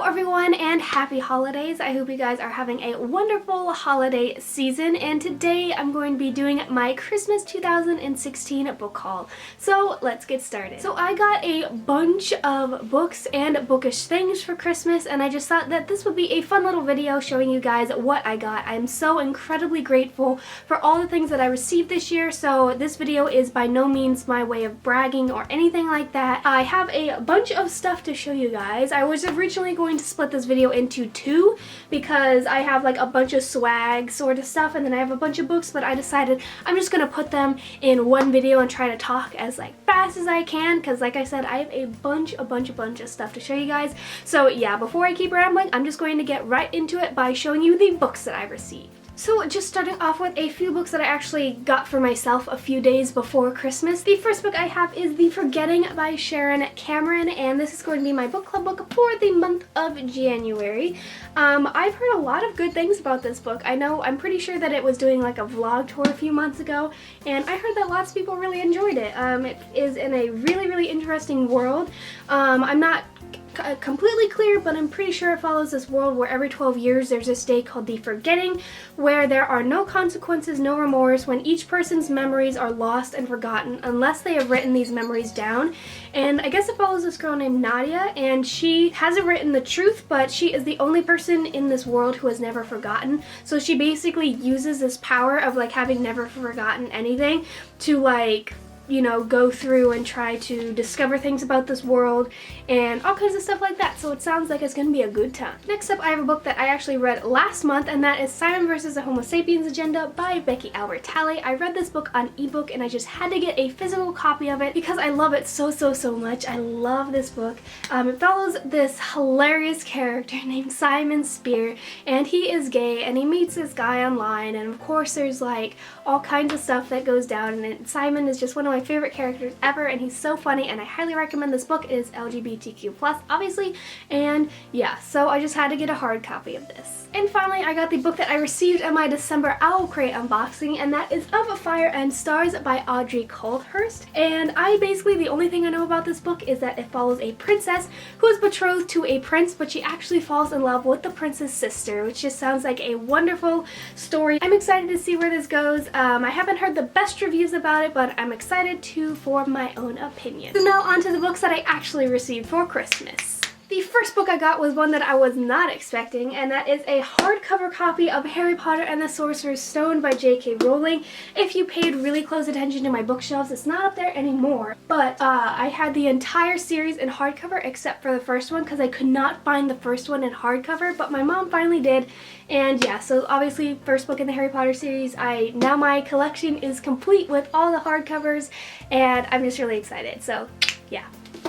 everyone, and happy holidays. I hope you guys are having a wonderful holiday season, and today I'm going to be doing my Christmas 2016 book haul. So let's get started. So I got a bunch of books and bookish things for Christmas, and I just thought that this would be a fun little video showing you guys what I got. I'm so incredibly grateful for all the things that I received this year, so this video is by no means my way of bragging or anything like that. I have a bunch of stuff to show you guys. I was originally going to split this video into two because I have like a bunch of swag sort of stuff and then I have a bunch of books, but I decided I'm just gonna put them in one video and try to talk as like fast as I can because like I said, I have a bunch of stuff to show you guys. So yeah, before I keep rambling, I'm just going to get right into it by showing you the books that I received. So just starting off with a few books that I actually got for myself a few days before Christmas. The first book I have is The Forgetting by Sharon Cameron, and this is going to be my book club book for the month of January. I've heard a lot of good things about this book. I'm pretty sure that it was doing like a vlog tour a few months ago, and I heard that lots of people really enjoyed it. It is in a really interesting world. I'm not completely clear, but I'm pretty sure it follows this world where every 12 years there's this day called the Forgetting, where there are no consequences, no remorse, when each person's memories are lost and forgotten unless they have written these memories down. And I guess it follows this girl named Nadia, and she hasn't written the truth, but she is the only person in this world who has never forgotten. So she basically uses this power of like having never forgotten anything to like, you know, go through and try to discover things about this world and all kinds of stuff like that. So it sounds like it's gonna be a good time. Next up, I have a book that I actually read last month, and that is Simon vs. the Homo Sapiens Agenda by Becky Albertalli. I read this book on ebook and I just had to get a physical copy of it because I love it so much. I love this book. It follows this hilarious character named Simon Spear, and he is gay and he meets this guy online, and of course there's like all kinds of stuff that goes down, and Simon is just one of my favorite characters ever, and he's so funny, and I highly recommend this book. It is LGBTQ+, obviously, and yeah, so I just had to get a hard copy of this. And finally, I got the book that I received in my December Owl Crate unboxing, and that is Of Fire and Stars by Audrey Coldhurst. And the only thing I know about this book is that it follows a princess who is betrothed to a prince, but she actually falls in love with the prince's sister, which just sounds like a wonderful story. I'm excited to see where this goes. I haven't heard the best reviews about it, but I'm excited to form my own opinion. So now on to the books that I actually received for Christmas. The first book I got was one that I was not expecting, and that is a hardcover copy of Harry Potter and the Sorcerer's Stone by J.K. Rowling. If you paid really close attention to my bookshelves, it's not up there anymore, but I had the entire series in hardcover except for the first one because I could not find the first one in hardcover, but my mom finally did. And yeah, so obviously first book in the Harry Potter series. Now my collection is complete with all the hardcovers, and I'm just really excited, so yeah.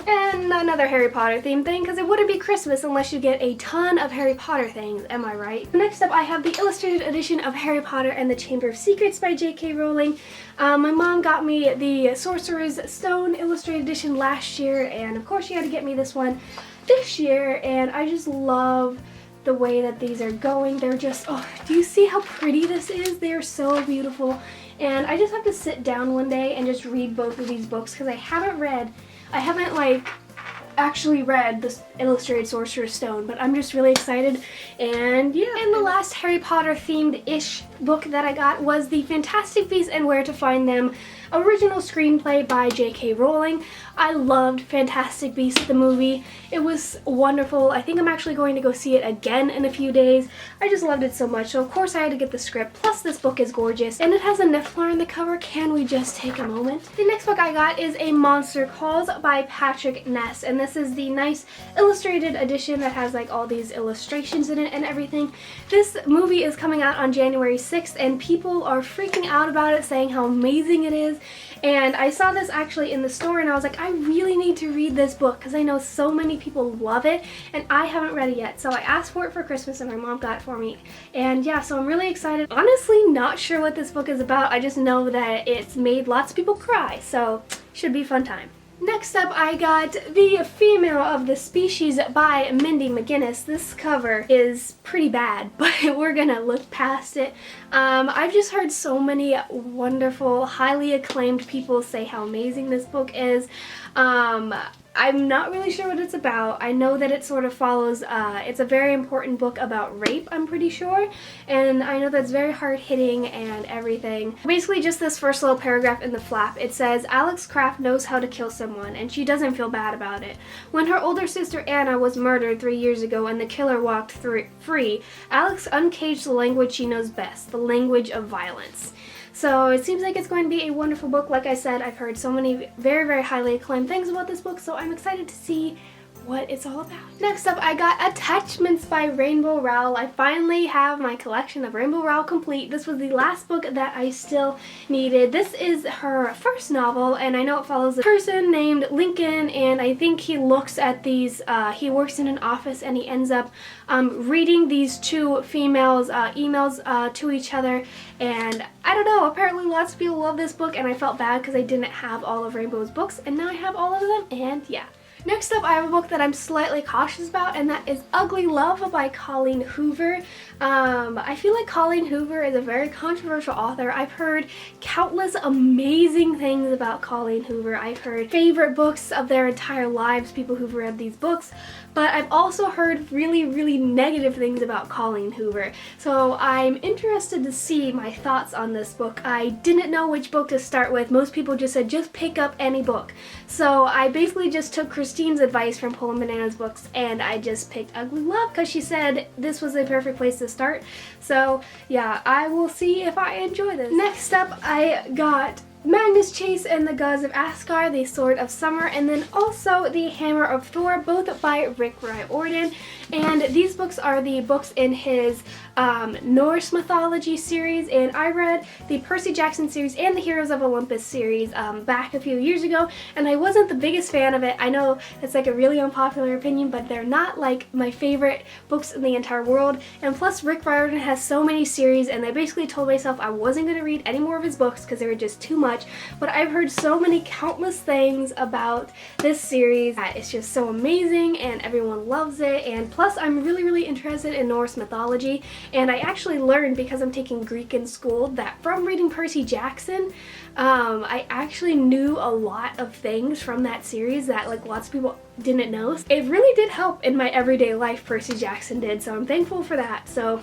And another Harry Potter themed thing, because it wouldn't be Christmas unless you get a ton of Harry Potter things, am I right? Next up, I have the illustrated edition of Harry Potter and the Chamber of Secrets by J.K. Rowling. My mom got me the Sorcerer's Stone illustrated edition last year, and of course she had to get me this one this year, and I just love the way that these are going. They're just, oh, do you see how pretty this is? They are so beautiful, and I just have to sit down one day and just read both of these books because I haven't like actually read this illustrated Sorcerer's Stone, but I'm just really excited. And yeah, and the last Harry Potter themed-ish book that I got was The Fantastic Beasts and Where to Find Them original screenplay by J.K. Rowling. I loved Fantastic Beasts, the movie. It was wonderful. I think I'm actually going to go see it again in a few days. I just loved it so much, so of course I had to get the script. Plus this book is gorgeous, and it has a Niffler on the cover. Can we just take a moment? The next book I got is A Monster Calls by Patrick Ness, and this is the nice illustrated edition that has like all these illustrations in it and everything. This movie is coming out on January 6th, and people are freaking out about it, saying how amazing it is. And I saw this actually in the store, and I was like, I really need to read this book because I know so many people love it, and I haven't read it yet. So I asked for it for Christmas, and my mom got it for me. And yeah, so I'm really excited. Honestly, not sure what this book is about. I just know that it's made lots of people cry, so should be a fun time. Next up, I got The Female of the Species by Mindy McGinnis. This cover is pretty bad, but we're gonna look past it. I've just heard so many wonderful, highly acclaimed people say how amazing this book is. I'm not really sure what it's about. I know that it sort of follows, it's a very important book about rape, I'm pretty sure, and I know that's very hard-hitting and everything. Basically just this first little paragraph in the flap, it says, Alex Kraft knows how to kill someone, and she doesn't feel bad about it. When her older sister Anna was murdered 3 years ago and the killer walked free, Alex uncaged the language she knows best, the language of violence. So it seems like it's going to be a wonderful book. Like I said, I've heard so many very, very highly acclaimed things about this book, so I'm excited to see what it's all about. Next up, I got Attachments by Rainbow Rowell. I finally have my collection of Rainbow Rowell complete. This was the last book that I still needed. This is her first novel, and I know it follows a person named Lincoln, and I think he looks at these, he works in an office, and he ends up reading these two females' emails to each other, and I don't know, apparently lots of people love this book, and I felt bad because I didn't have all of Rainbow's books, and now I have all of them, and yeah. Next up, I have a book that I'm slightly cautious about, and that is Ugly Love by Colleen Hoover. I feel like Colleen Hoover is a very controversial author. I've heard countless amazing things about Colleen Hoover. I've heard favorite books of their entire lives, people who've read these books, but I've also heard really, really negative things about Colleen Hoover. So I'm interested to see my thoughts on this book. I didn't know which book to start with. Most people just said, just pick up any book. So I basically just took Christine's advice from Pull & Bananas books, and I just picked Ugly Love because she said this was a perfect place to start. So yeah, I will see if I enjoy this. Next up, I got Magnus Chase and the Gods of Asgard, The Sword of Summer, and then also The Hammer of Thor, both by Rick Riordan. And these books are the books in his Norse mythology series, and I read the Percy Jackson series and the Heroes of Olympus series back a few years ago, and I wasn't the biggest fan of it. I know it's like a really unpopular opinion, but they're not like my favorite books in the entire world, and plus Rick Riordan has so many series, and I basically told myself I wasn't going to read any more of his books because they were just too much, but I've heard so many countless things about this series that it's just so amazing and everyone loves it, and plus I'm really, really interested in Norse mythology. And I actually learned, because I'm taking Greek in school, that from reading Percy Jackson, I actually knew a lot of things from that series that like lots of people didn't know. It really did help in my everyday life, Percy Jackson did, so I'm thankful for that. So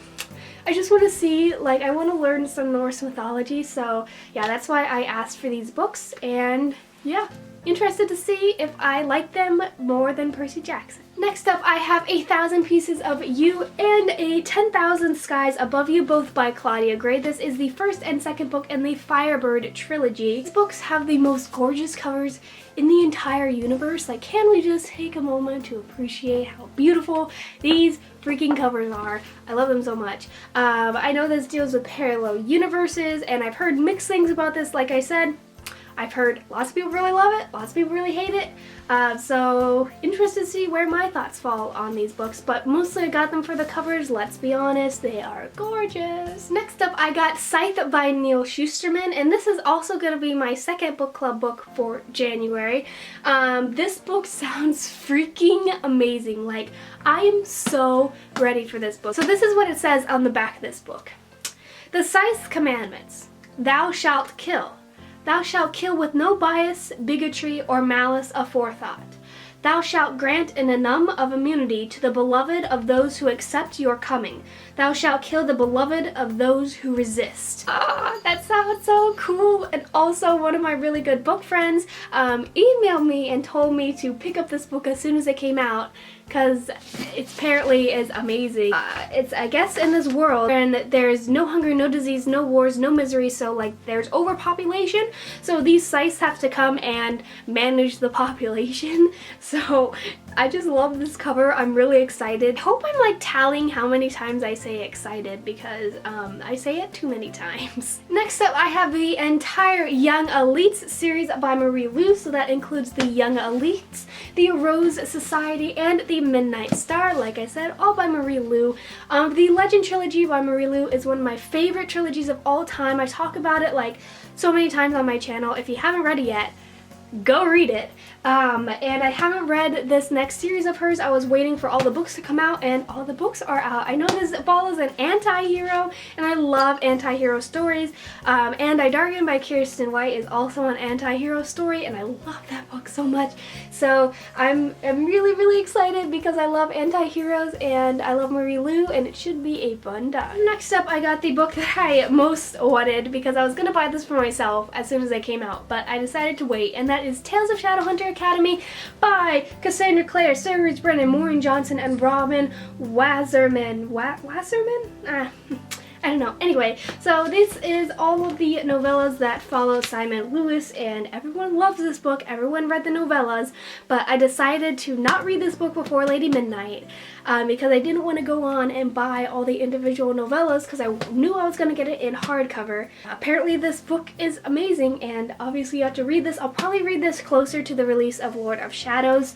I just want to see, like, I want to learn some Norse mythology, so yeah, that's why I asked for these books, and yeah, interested to see if I like them more than Percy Jackson. Next up, I have 1,000 Pieces of You and a 10,000 Skies Above You, both by Claudia Gray. This is the first and second book in the Firebird trilogy. These books have the most gorgeous covers in the entire universe. Like, can we just take a moment to appreciate how beautiful these freaking covers are? I love them so much. I know this deals with parallel universes, and I've heard mixed things about this. Like I said, I've heard lots of people really love it, lots of people really hate it, so interested to see where my thoughts fall on these books, but mostly I got them for the covers. Let's be honest, they are gorgeous. Next up, I got Scythe by Neil Shusterman, and this is also going to be my second book club book for January. This book sounds freaking amazing. Like, I am so ready for this book. So this is what it says on the back of this book. The Scythe's commandments. Thou shalt kill. Thou shalt kill with no bias, bigotry, or malice aforethought. Thou shalt grant an annum of immunity to the beloved of those who accept your coming. Thou shalt kill the beloved of those who resist. That sounds so cool. And also, one of my really good book friends emailed me and told me to pick up this book as soon as it came out, because it apparently is amazing. It's, I guess, in this world, and there's no hunger, no disease, no wars, no misery, so like there's overpopulation, so these scythes have to come and manage the population. So I just love this cover. I'm really excited. I hope I'm like tallying how many times I say excited, because I say it too many times. Next up, I have the entire Young Elites series by Marie Lu, so that includes the Young Elites, the Rose Society, and the Midnight Star, like I said, all by Marie Lu. The Legend trilogy by Marie Lu is one of my favorite trilogies of all time. I talk about it like so many times on my channel. If you haven't read it yet, go read it. and I haven't read this next series of hers. I was waiting for all the books to come out, and all the books are out. I know this follows an anti-hero, and I love anti-hero stories. And I Darken by Kirsten White is also an anti-hero story, and I love that book so much. So I'm really, really excited because I love anti-heroes and I love Marie Lu, and it should be a fun time. Next up, I got the book that I most wanted because I was gonna buy this for myself as soon as they came out, but I decided to wait, and that is Tales of Shadowhunter Academy by Cassandra Clare, Sarah Rees Brennan, Maureen Johnson, and Robin Wasserman. Wasserman? I don't know. Anyway, so this is all of the novellas that follow Simon Lewis, and everyone loves this book. Everyone read the novellas, but I decided to not read this book before Lady Midnight because I didn't want to go on and buy all the individual novellas because I knew I was going to get it in hardcover. Apparently this book is amazing, and obviously you have to read this. I'll probably read this closer to the release of Lord of Shadows,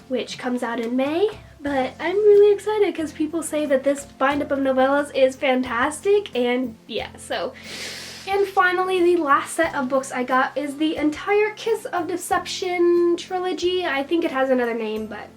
which comes out in May. But I'm really excited because people say that this bind-up of novellas is fantastic, and yeah, so. And finally, the last set of books I got is the entire Kiss of Deception trilogy. I think it has another name, but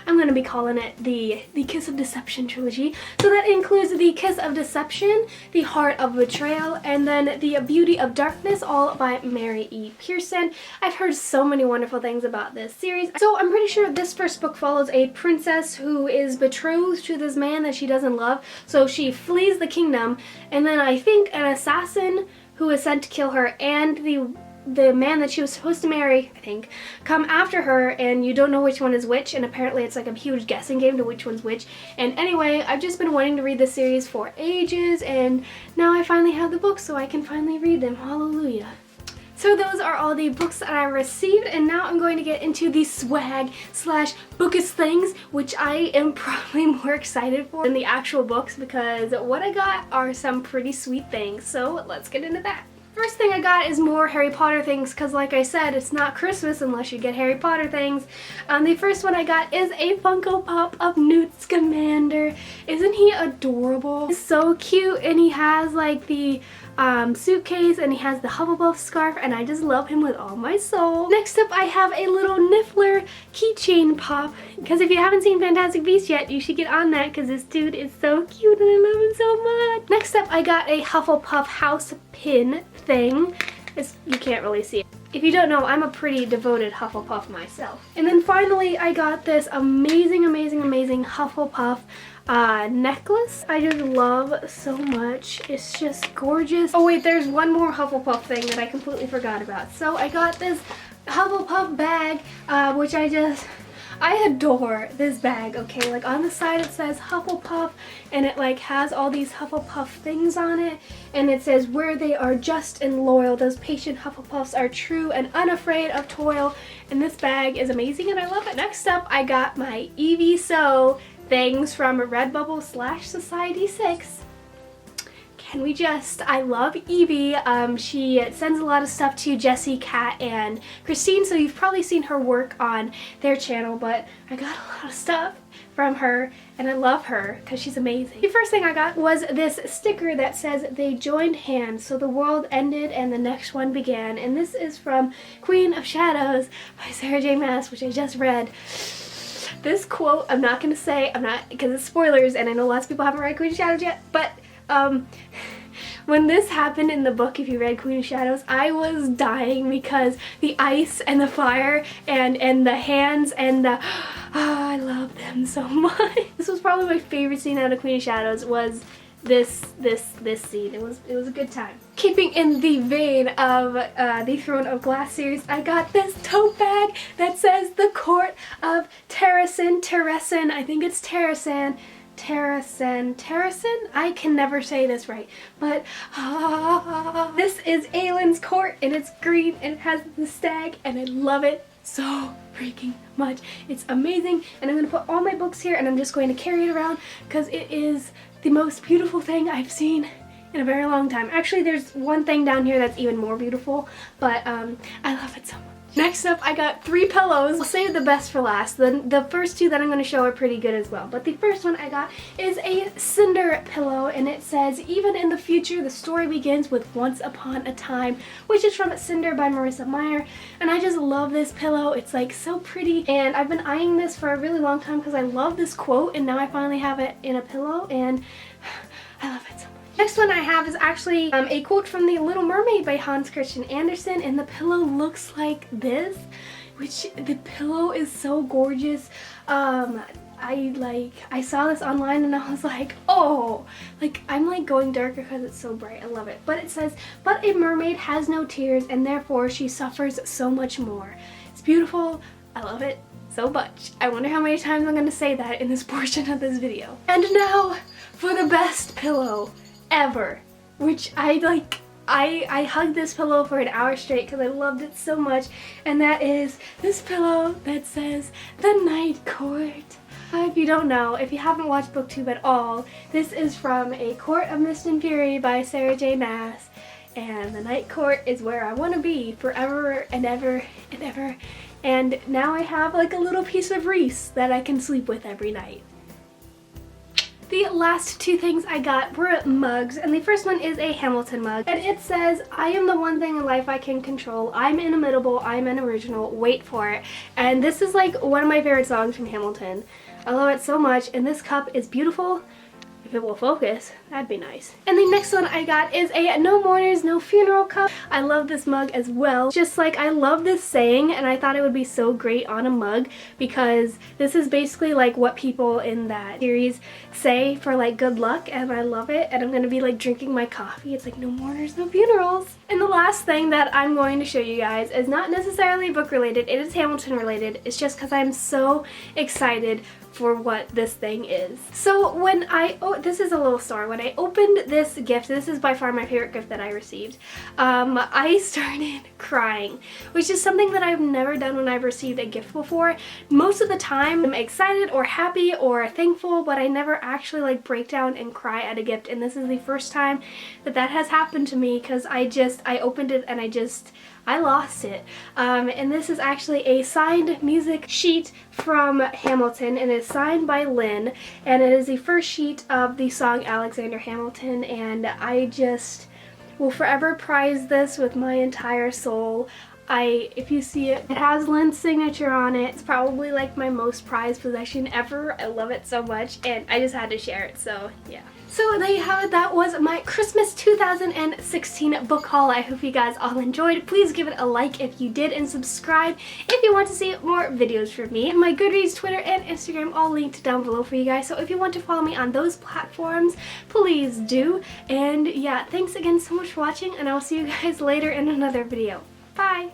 I'm going to be calling it the Kiss of Deception trilogy. So that includes the Kiss of Deception, the Heart of Betrayal, and then the Beauty of Darkness, all by Mary E. Pearson. I've heard so many wonderful things about this series. So I'm pretty sure this first book follows a princess who is betrothed to this man that she doesn't love. So she flees the kingdom, and then I think an assassin who is sent to kill her and the man that she was supposed to marry, I think, come after her, and you don't know which one is which, and apparently it's like a huge guessing game to which one's which. And anyway, I've just been wanting to read this series for ages, and now I finally have the books so I can finally read them. Hallelujah. So those are all the books that I received, and now I'm going to get into the swag slash Bookish things, which I am probably more excited for than the actual books because what I got are some pretty sweet things. So let's get into that. First thing I got is more Harry Potter things because, like I said, it's not Christmas unless you get Harry Potter things. The first one I got is a Funko Pop of Newt Scamander. Isn't he adorable? He's so cute, and he has like the suitcase, and he has the Hufflepuff scarf, and I just love him with all my soul. Next up, I have a little Niffler keychain pop because if you haven't seen Fantastic Beasts yet, you should get on that because this dude is so cute and I love him so much. Next up, I got a Hufflepuff house pin thing. You can't really see it. If you don't know, I'm a pretty devoted Hufflepuff myself. And then finally, I got this amazing, amazing, amazing Hufflepuff necklace. I just love so much. It's just gorgeous. Oh wait, there's one more Hufflepuff thing that I completely forgot about. So I got this Hufflepuff bag, which I adore this bag, okay? Like on the side it says Hufflepuff, and it like has all these Hufflepuff things on it, and it says where they are just and loyal, those patient Hufflepuffs are true and unafraid of toil, and this bag is amazing and I love it. Next up, I got my Evie So things from Redbubble / Society 6. I love Evie. She sends a lot of stuff to Jessie, Kat, and Christine, so you've probably seen her work on their channel, but I got a lot of stuff from her, and I love her because she's amazing. The first thing I got was this sticker that says they joined hands, so the world ended and the next one began, and this is from Queen of Shadows by Sarah J. Maas, which I just read. This quote, I'm not going to say, because it's spoilers, and I know lots of people haven't read Queen of Shadows yet, but when this happened in the book, if you read Queen of Shadows, I was dying because the ice and the fire and the hands and the I love them so much. This was probably my favorite scene out of Queen of Shadows was this scene. It was a good time. Keeping in the vein of the Throne of Glass series, I got this tote bag that says the Court of Terrasen. I think it's Terrasen. I can never say this right, but this is Aelin's court, and it's green, and it has the stag, and I love it so freaking much. It's amazing, and I'm going to put all my books here, and I'm just going to carry it around because it is the most beautiful thing I've seen in a very long time. Actually, there's one thing down here that's even more beautiful, but I love it so much. Next up, I got 3 pillows. I'll save the best for last. The first 2 that I'm going to show are pretty good as well. But the first one I got is a Cinder pillow, and it says, "Even in the future, the story begins with once upon a time," which is from Cinder by Marissa Meyer. And I just love this pillow. It's like so pretty, and I've been eyeing this for a really long time because I love this quote, and now I finally have it in a pillow, and I love it so much. Next one I have is actually a quote from The Little Mermaid by Hans Christian Andersen, and the pillow looks like this, which the pillow is so gorgeous. I saw this online and I was like, oh, like I'm like going darker because it's so bright. I love it. But it says, "But a mermaid has no tears, and therefore she suffers so much more." It's beautiful. I love it so much. I wonder how many times I'm going to say that in this portion of this video. And now for the best pillow ever, which I hugged this pillow for an hour straight because I loved it so much, and that is this pillow that says "The Night Court." If you don't know, if you haven't watched BookTube at all, this is from A Court of Mist and Fury by Sarah J. Maas, and the Night Court is where I want to be forever and ever and ever, and now I have like a little piece of Reese that I can sleep with every night. The last 2 things I got were mugs, and the first one is a Hamilton mug, and it says, "I am the one thing in life I can control. I'm inimitable. I'm an original. Wait for it." And this is like one of my favorite songs from Hamilton. I love it so much, and this cup is beautiful. If it will focus, that'd be nice. And the next one I got is a "No Mourners, No Funeral" cup. I love this mug as well. Just like I love this saying, and I thought it would be so great on a mug because this is basically like what people in that series say for like good luck, and I love it. And I'm gonna be like drinking my coffee. It's like "No mourners, no funerals." And the last thing that I'm going to show you guys is not necessarily book related. It is Hamilton related. It's just because I'm so excited for what this thing is. So when this is a little story. When I opened this gift, this is by far my favorite gift that I received, I started crying, which is something that I've never done when I've received a gift before. Most of the time I'm excited or happy or thankful, but I never actually like break down and cry at a gift, and this is the first time that that has happened to me because I opened it and I lost it. And this is actually a signed music sheet from Hamilton, and it's signed by Lynn, and it is the first sheet of the song Alexander Hamilton, and I just will forever prize this with my entire soul. If you see it, it has Lynn's signature on it. It's probably like my most prized possession ever. I love it so much, and I just had to share it, so yeah. So there you have it. That was my Christmas 2016 book haul. I hope you guys all enjoyed. Please give it a like if you did, and subscribe if you want to see more videos from me. My Goodreads, Twitter, and Instagram all linked down below for you guys, so if you want to follow me on those platforms, please do. And yeah, thanks again so much for watching, and I'll see you guys later in another video. Bye!